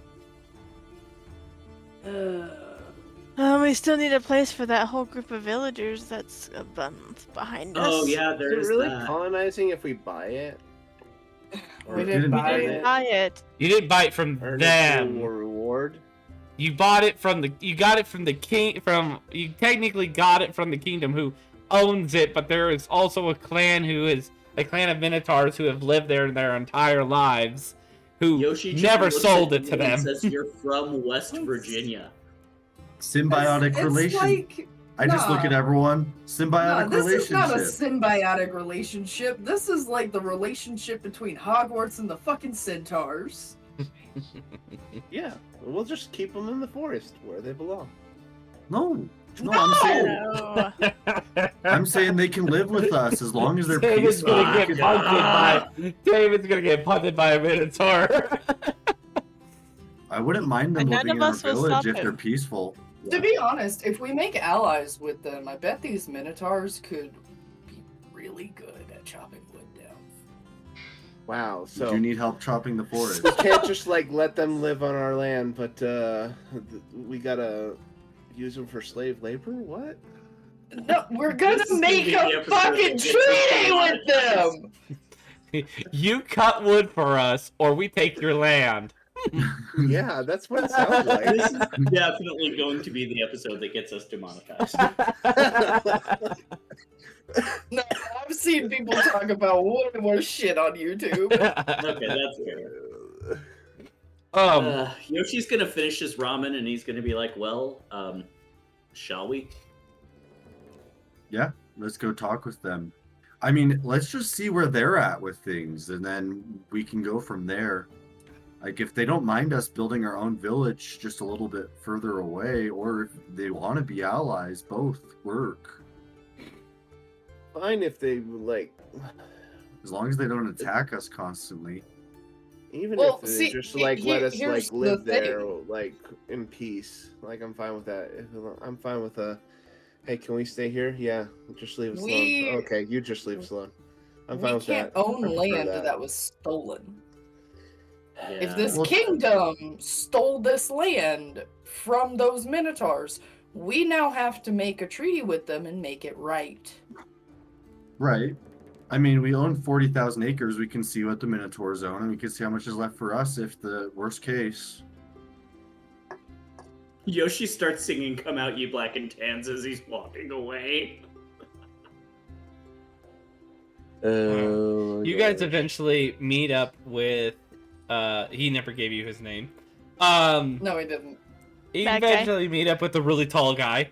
We still need a place for that whole group of villagers that's behind us. Oh yeah, Is there it is really that. colonizing if we buy it? We didn't didn't buy We buy didn't it. buy it. You didn't buy it from Earn it them. through a reward? You bought it from the. You got it from the king. You technically got it from the kingdom who owns it, but there is also a clan a clan of minotaurs who have lived there their entire lives, who Yoshi just never looks sold at it you to them. and says, "You're from West Virginia." Symbiotic It's relation. like, I just look nah. at everyone. Symbiotic no, this is not a relationship. symbiotic relationship. This is like the relationship between Hogwarts and the fucking centaurs. Yeah. We'll just keep them in the forest where they belong. No, No! I'm saying they can live with us as long as they're David's peaceful. gonna get punted by a minotaur. I wouldn't mind them And none living of in our us will village stop if they're him. peaceful. To be honest, if we make allies with them, I bet these minotaurs could be really good at chopping wood down. Wow. So So you need help chopping the forest. we can't just like let them live on our land, but we gotta use them for slave labor. What? No, we're gonna This is make gonna be the a episode fucking that gets us treaty with them! You cut wood for us, or we take your land. Yeah, that's what it sounds like. This is definitely going to be the episode that gets us demonetized. No, I've seen people talk about way more shit on YouTube. Okay, that's fair. Yoshi's gonna finish his ramen and he's gonna be like, "Well, shall we?" Yeah, let's go talk with them. I mean, let's just see where they're at with things, and then we can go from there. Like, if they don't mind us building our own village just a little bit further away, or if they want to be allies, both work. Fine if they like. As long as they don't attack us constantly. Even Well, if see, they just like let us here's like the live there thing. like in peace, like I'm fine with that. I'm fine with hey, can we stay here? Yeah, just leave us alone. We Okay, you just leave us alone. I'm fine we with can't that. I own prefer land that. that was stolen. If Yeah. this Well, kingdom stole this land from those minotaurs, we now have to make a treaty with them and make it right. right. I mean, we own 40,000 acres. We can see what the Minotaurs own, and we can see how much is left for us if the worst case. Yoshi starts singing "Come Out, Ye Black and Tans" as he's walking away. Oh, You guys eventually meet up with he never gave you his name. No, he didn't. You That guy? eventually meet up with the really tall guy.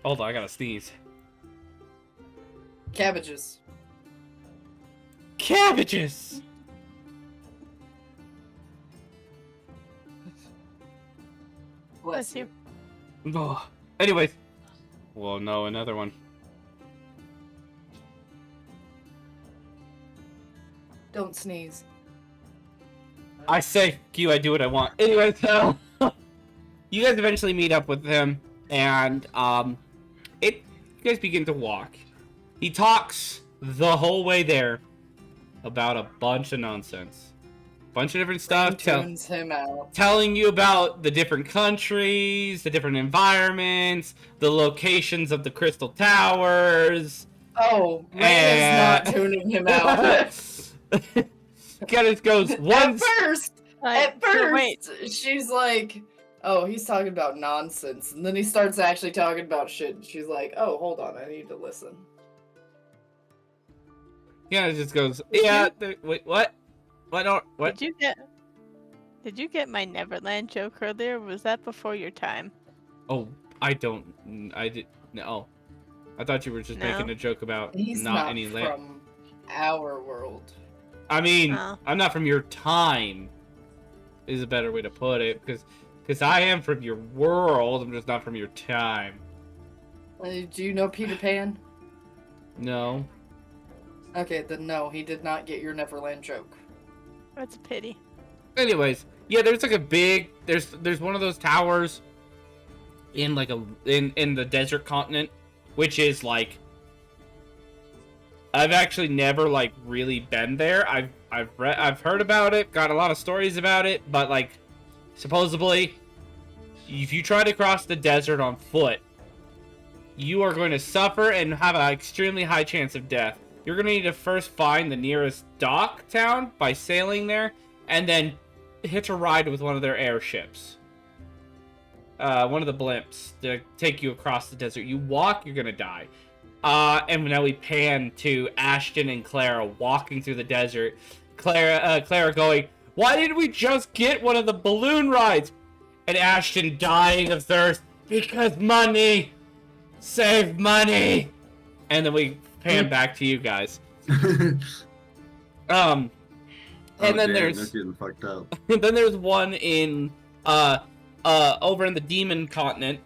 Hold on, I gotta sneeze. Cabbages. Cabbages! Bless you. Oh. Anyways. Well, no, another one. Don't sneeze. I say, Q, I do what I want. Anyway, so you guys eventually meet up with him, and you guys begin to walk. He talks the whole way there about a bunch of nonsense, bunch of different stuff, Tunes him out. telling you about the different countries, the different environments, the locations of the crystal towers. Oh, Ran is not tuning him out. Kind of goes one. At So first, wait, she's like, "Oh, he's talking about nonsense," and then he starts actually talking about shit. And she's like, "Oh, hold on, I need to listen." Yeah, it just goes. Yeah. Wait, what? What? did you get my Neverland joke earlier? Was that before your time? Oh, I don't. I did. No. I thought you were just No? making a joke about He's not not any land. from our world. I mean, Oh. I'm not from your time. Is a better way to put it, because I am from your world. I'm just not from your time. Do you know Peter Pan? No. Okay, then no, he did not get your Neverland joke. That's a pity. Anyways, yeah, there's like a big. There's one of those towers in like in the desert continent, which is like. I've actually never like really been there. I've heard about it, got a lot of stories about it, but like supposedly if you try to cross the desert on foot, you are going to suffer and have an extremely high chance of death. You're going to need to first find the nearest dock town by sailing there and then hitch a ride with one of their airships. One of the blimps to take you across the desert. You walk, you're going to die. And now we pan to Ashton and Clara walking through the desert. Clara going, "Why didn't we just get one of the balloon rides?" And Ashton dying of thirst, "Because money! Save money!" And then we pan back to you guys. And then They're there's getting fucked up. then there's one in over in the demon continent.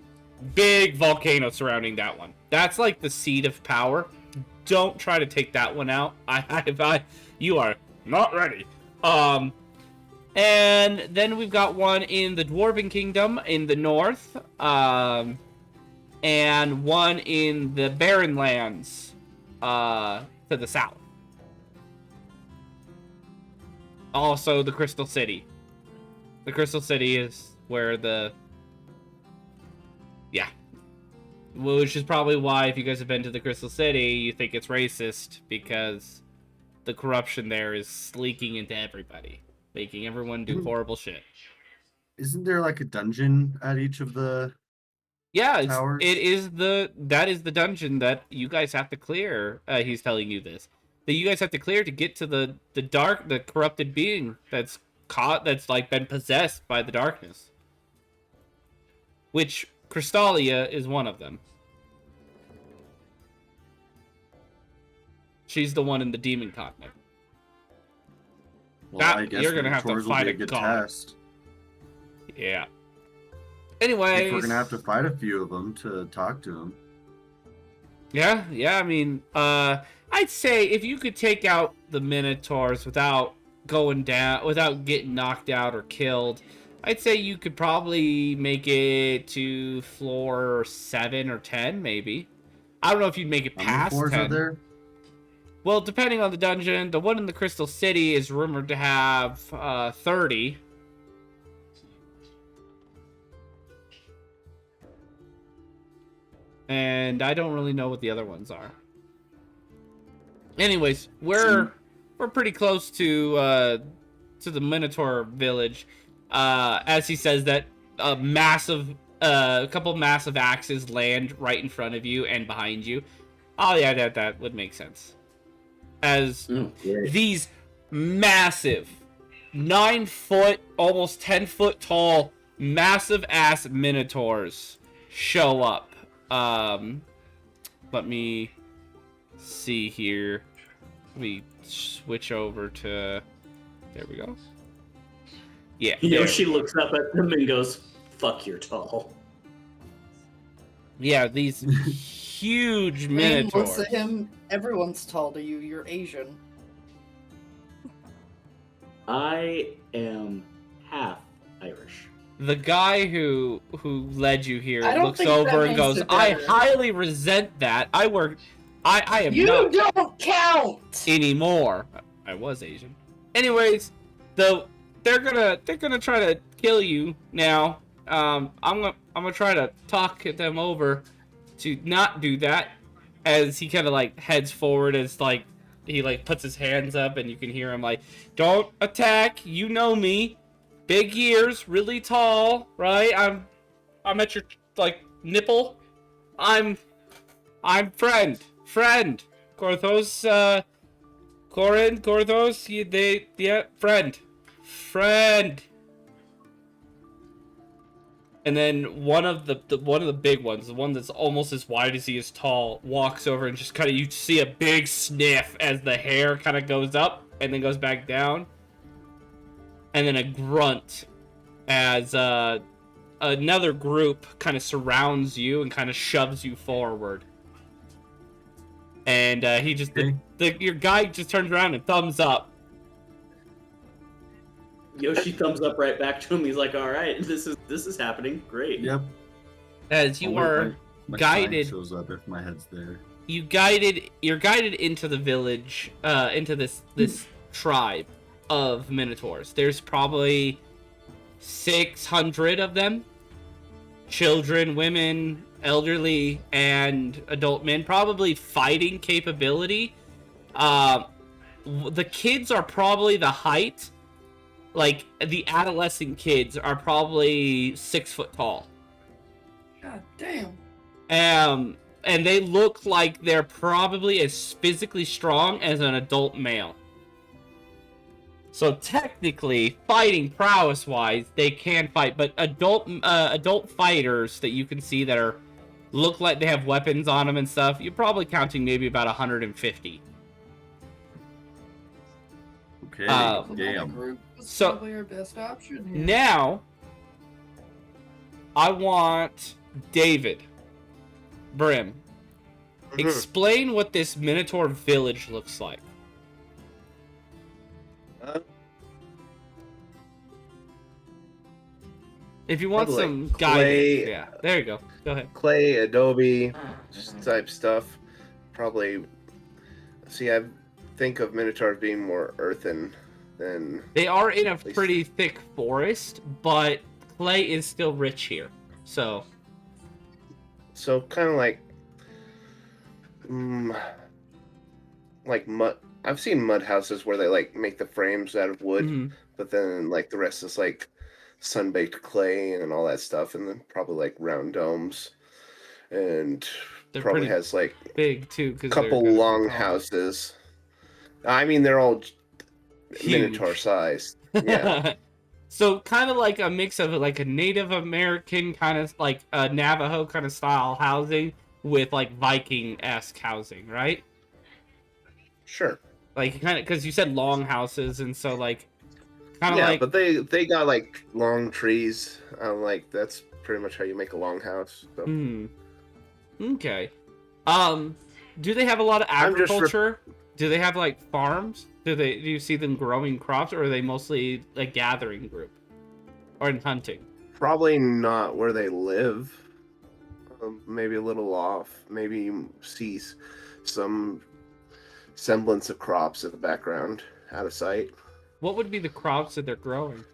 Big volcano surrounding that one. That's like the seat of power. Don't try to take that one out. You are not ready. And then we've got one in the Dwarven Kingdom in the north. And one in the Barren Lands to the south. Also the Crystal City. The Crystal City is where the... Yeah. Which is probably why, if you guys have been to the Crystal City, you think it's racist, because the corruption there is leaking into everybody, making everyone do horrible shit. Isn't there like a dungeon at each of the Yeah, towers? that is the dungeon that you guys have to clear. He's telling you this. That you guys have to clear to get to the corrupted being that's like been possessed by the darkness. Which Krystalia is one of them. She's the one in the demon continent. Well, I That- guess you're gonna have to Minotaurs will fight be a a good god. test. Yeah. If Anyways, we're gonna have to fight a few of them to talk to them. yeah. I mean, I'd say if you could take out the Minotaurs without going down, without getting knocked out or killed, I'd say you could probably make it to floor 7 or 10, maybe. I don't know if you'd make it How many past floors 10. are there? Well, depending on the dungeon, the one in the Crystal City is rumored to have 30. And I don't really know what the other ones are. Anyways, we're pretty close to the Minotaur village. As he says that, a couple massive axes land right in front of you and behind you. Oh yeah, that would make sense. As these massive 9-foot, almost 10-foot tall, massive ass minotaurs show up. Let me see here. Let me switch over to. There we go. Yeah. Yoshi looks up at them and goes, "Fuck, you're tall." Yeah, these huge Wayne minotaurs. looks at him. Everyone's tall to you. You're Asian. I am half Irish. The guy who led you here I don't looks think that over and makes goes, it "I better." highly resent that. I am You not don't count. anymore." I was Asian. Anyways, though they're gonna try to kill you now. I'm gonna try to talk them over to not do that. As he kind of like heads forward, as like he like puts his hands up, and you can hear him like, "Don't attack. You know me. Big ears, really tall, right? I'm at your like nipple. I'm friend. Gorthos, Gorthos, friend. And then one of the big ones, the one that's almost as wide as he is tall, walks over and just kind of, you see a big sniff as the hair kind of goes up and then goes back down. And then a grunt as another group kind of surrounds you and kind of shoves you forward. And he just, your guy just turns around and thumbs up. Yoshi thumbs up right back to him. He's like, "All right, this is happening. Great." Yep. As you are my guided, sign shows up if my head's there. you're guided into the village, into this tribe of minotaurs. There's probably 600 of them. Children, women, elderly, and adult men. Probably fighting capability. The kids are probably the height. Like, the adolescent kids are probably 6 foot tall. God damn. And they look like they're probably as physically strong as an adult male. So technically, fighting prowess-wise, they can fight. But adult fighters that you can see that look like they have weapons on them and stuff, you're probably counting maybe about 150. Okay. Damn. Group was So- probably our best option here. Now, I want David Brim. Explain what this Minotaur village looks like. If you want Probably some like guidance, clay- yeah, there you go. Go ahead. Clay, Adobe, type stuff. Probably. See, I think of Minotaurs being more earthen than. They are in a least- pretty thick forest, but clay is still rich here. So, So kind of like mud. I've seen mud houses where they like make the frames out of wood, mhm. but then like the rest is like sun-baked clay and all that stuff, and then probably like round domes, and They're probably pretty has like big too. a couple long houses. I mean, they're all Minotaur sized. Yeah. So kind of like a mix of like a Native American kind of like a Navajo kind of style housing with like Viking-esque housing, right? Sure. Like kind of because you said long houses, and so like kind of Yeah, like but they got like long trees. Like that's pretty much how you make a long house. So. Okay. Do they have a lot of I'm just agriculture? Do they have like farms? Do you see them growing crops, or are they mostly a gathering group, or in hunting? Probably not where they live. Maybe a little off. Maybe you see some semblance of crops in the background, out of sight. What would be the crops that they're growing?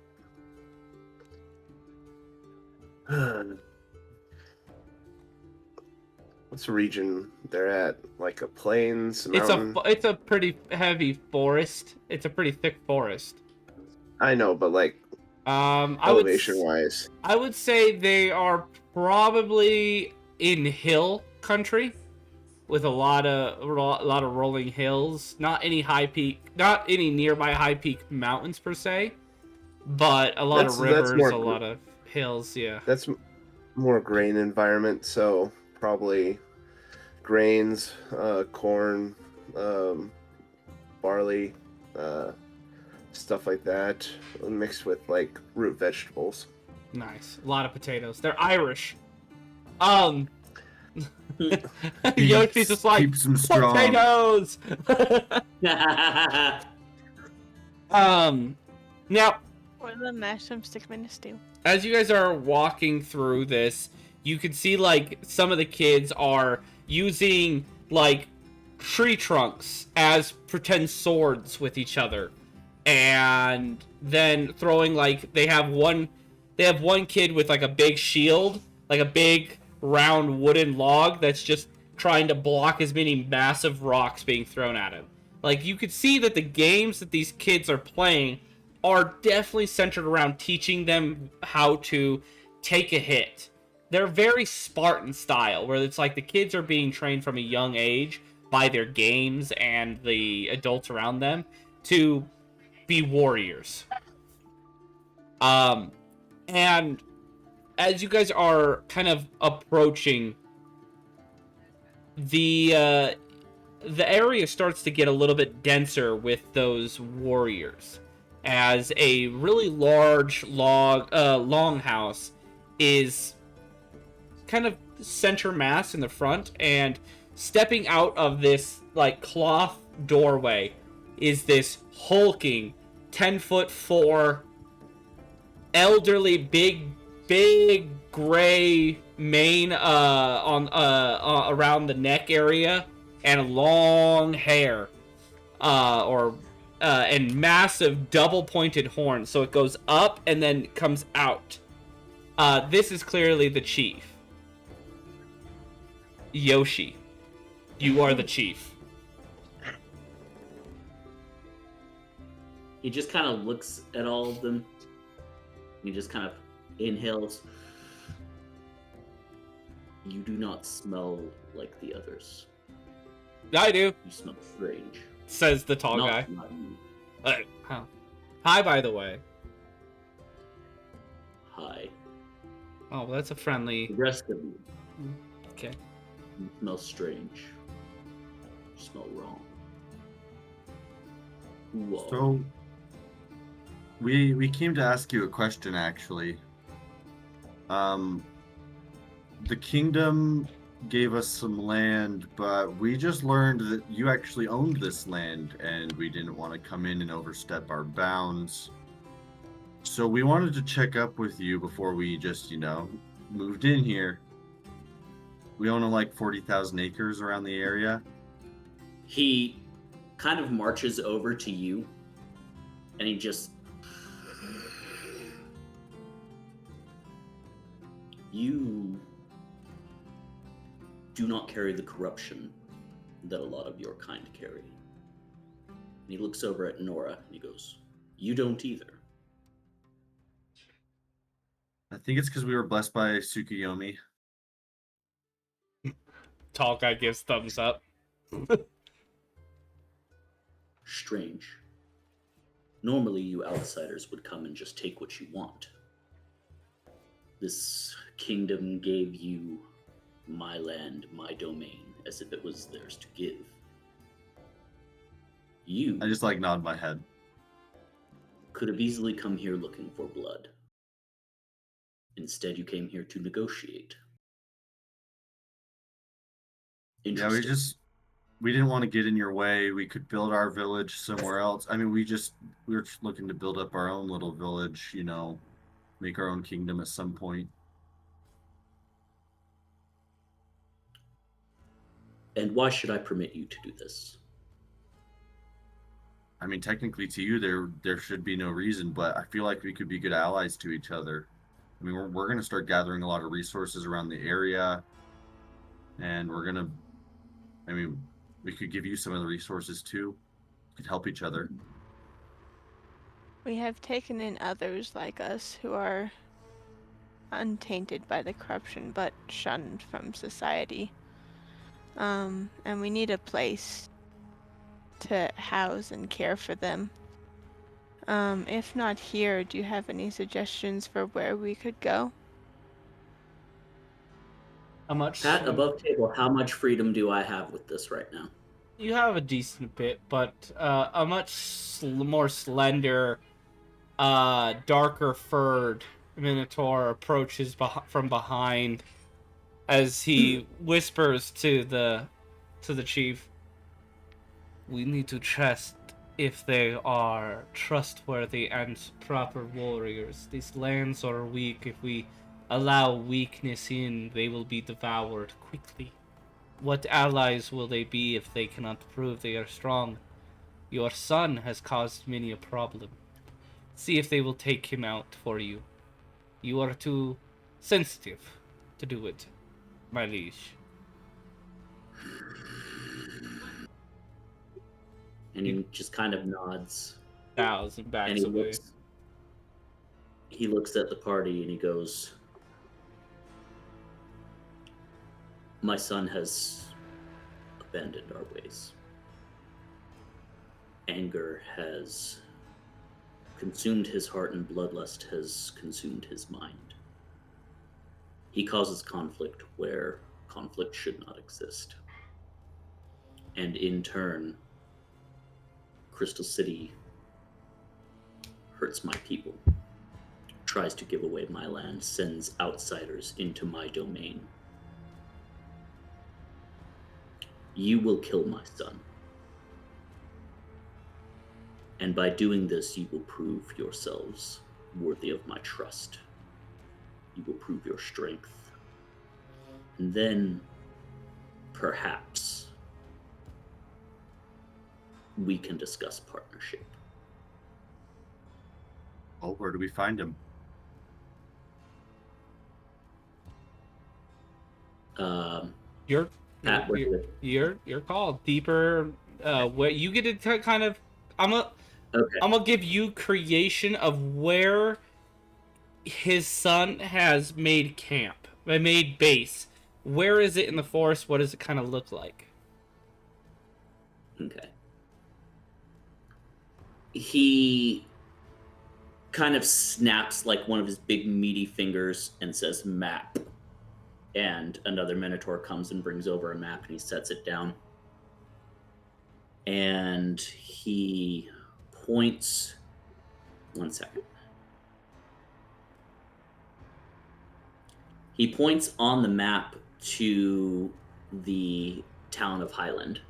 What's the region they're at? Like a plains, mountain? It's a pretty heavy forest. It's a pretty thick forest. I know, but like elevation wise. I would say they are probably in hill country, with a lot of rolling hills. Not any nearby high peak mountains per se, but a lot of rivers, a lot of hills. Yeah, that's more grain environment, so probably grains, corn, barley, stuff like that, mixed with like root vegetables. Nice. A lot of potatoes. They're Irish. Yoshi's just like, keeps them strong. Potatoes! Now, Or the mushroom stick in a stew. as you guys are walking through this, you can see like some of the kids are using like tree trunks as pretend swords with each other, and then throwing like they have one kid with like a big shield, like a big round wooden log that's just trying to block as many massive rocks being thrown at him. Like, you could see that the games that these kids are playing are definitely centered around teaching them how to take a hit. They're very Spartan style, where it's like the kids are being trained from a young age by their games and the adults around them to be warriors. And as you guys are kind of approaching, the area starts to get a little bit denser with those warriors, as a really large longhouse is kind of center mass in the front, and stepping out of this like cloth doorway is this hulking 10'4" elderly big gray mane on around the neck area, and long hair and massive double pointed horns, so it goes up and then comes out. This is clearly the chief. Yoshi, you are the chief. He just kind of looks at all of them. He just kind of inhales. You do not smell like the others. I do, You smell strange. says the tall guy. Not you. Huh. Hi, by the way. Hi. Oh, well, that's a friendly. The rest of you, Okay. you smell strange. You smell wrong. Whoa. So we came to ask you a question, actually. The kingdom gave us some land, but we just learned that you actually owned this land, and we didn't want to come in and overstep our bounds. So we wanted to check up with you before we just, moved in here. We own like 40,000 acres around the area. He kind of marches over to you, and he just... You do not carry the corruption that a lot of your kind carry. And he looks over at Nora, and he goes, you don't either. I think it's because we were blessed by Tsukuyomi. Tall guy gives thumbs up. Strange. Normally, you outsiders would come and just take what you want. This kingdom gave you my land, my domain, as if it was theirs to give. You I just nod my head. could have easily come here looking for blood. Instead, you came here to negotiate. Yeah, Interesting. we didn't want to get in your way. We could build our village somewhere else. I mean, we were just looking to build up our own little village, make our own kingdom at some point. And why should I permit you to do this? I mean, technically to you, there should be no reason, but I feel like we could be good allies to each other. I mean, we're going to start gathering a lot of resources around the area, and we could give you some of the resources too. We could help each other. We have taken in others like us who are untainted by the corruption but shunned from society. And we need a place to house and care for them. If not here, do you have any suggestions for where we could go? How much? Pat, above table, how much freedom do I have with this right now? You have a decent bit, but a much more slender, darker furred Minotaur approaches from behind as he whispers to the chief. We need to test if they are trustworthy and proper warriors. These lands are weak. If we allow weakness in, they will be devoured quickly. What allies will they be if they cannot prove they are strong? Your son has caused many a problem. See if they will take him out for you. You are too sensitive to do it, my liege. And he just kind of nods. Bows and backs And away. He looks at the party and he goes, my son has abandoned our ways. Anger has consumed his heart and bloodlust has consumed his mind. He causes conflict where conflict should not exist. And in turn, Crystal City hurts my people, tries to give away my land, sends outsiders into my domain. You will kill my son. And by doing this, you will prove yourselves worthy of my trust. You will prove your strength. And then, perhaps, we can discuss partnership. Oh, where do we find him? Your Pat, your call. Deeper. What you get to kind of. I'm gonna give you creation of where his son has made camp, made base. Where is it in the forest? What does it kind of look like? Okay. He kind of snaps like one of his big meaty fingers and says map. And another Minotaur comes and brings over a map and he sets it down. And he points... One second. He points on the map to the town of Highland.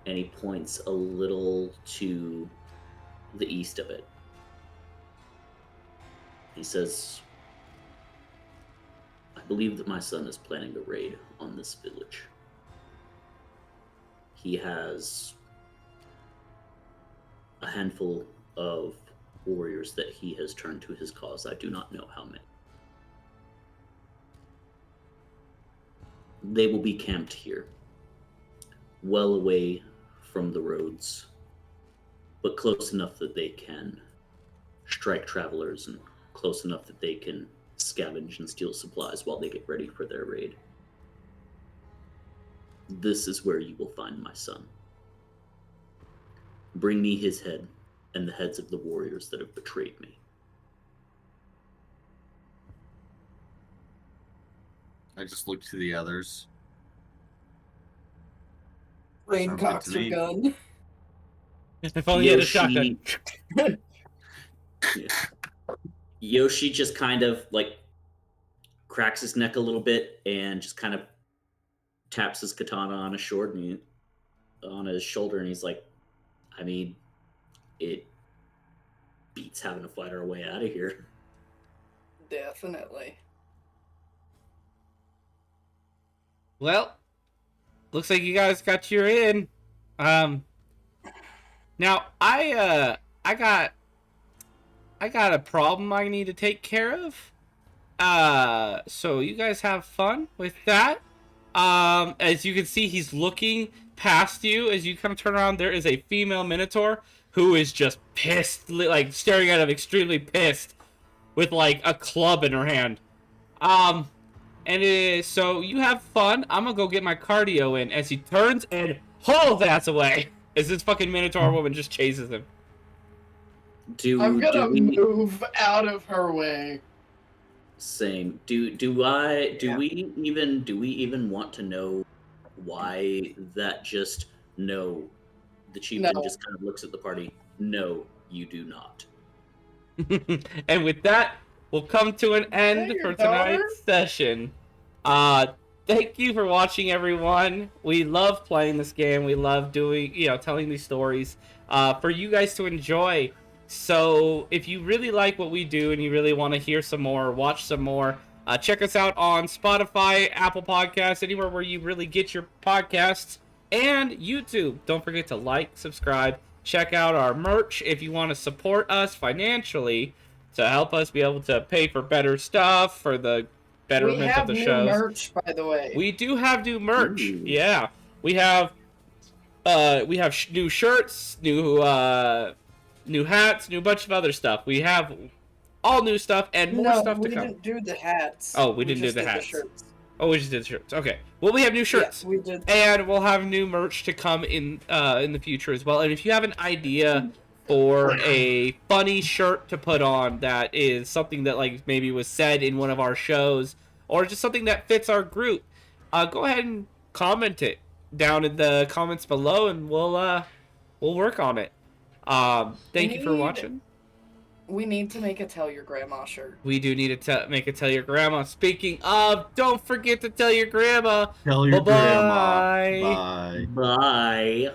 And he points a little to the east of it. He says, I believe that my son is planning a raid on this village. He has a handful of warriors that he has turned to his cause. I do not know how many. They will be camped here, well away from the roads, but close enough that they can strike travelers and close enough that they can scavenge and steal supplies while they get ready for their raid. This is where you will find my son. Bring me his head and the heads of the warriors that have betrayed me. I just look to the others. Rain Sounds good cocks to her me. gun. If only he had a shotgun. Yeah. Yoshi just kind of like cracks his neck a little bit and just kind of taps his katana on his sword and on his shoulder, and he's like, I mean, it beats having to fight our way out of here. Definitely. Well, looks like you guys got your in. Now I got a problem I need to take care of. So you guys have fun with that. As you can see, he's looking past you. As you kind of turn around, there is a female Minotaur who is just pissed, like staring at him, extremely pissed, with like a club in her hand. So you have fun. I'm gonna go get my cardio in. As he turns and hauls ass away, as this fucking Minotaur woman just chases him. I'm gonna we, move out of her way. Same. Do we even want to know why that just no? The chieftain just kind of looks at the party. No, you do not. And with that, we'll come to an end for tonight's session. Thank you for watching, everyone. We love playing this game. We love doing, telling these stories for you guys to enjoy. So if you really like what we do and you really want to hear some more, watch some more, check us out on Spotify, Apple Podcasts, anywhere where you really get your podcasts, and YouTube. Don't forget to like, subscribe, check out our merch if you want to support us financially to help us be able to pay for better stuff, for the betterment of the shows. We have new merch, by the way. We do have new merch. Ooh. Yeah, we have new shirts, new hats, new bunch of other stuff. We have all new stuff and more stuff to come. We didn't do the hats. Oh, we didn't do the hats. Shirts. Oh, we just did the shirts. Okay. Well, we have new shirts. Yeah, we did. And we'll have new merch to come in the future as well. And if you have an idea for a funny shirt to put on that is something that like maybe was said in one of our shows, or just something that fits our group, go ahead and comment it down in the comments below, and we'll work on it. Thank you for watching. We need to make a Tell Your Grandma shirt. We do need to make a Tell Your Grandma. Speaking of, don't forget to tell your grandma. Tell your Bye-bye. grandma. Bye. Bye.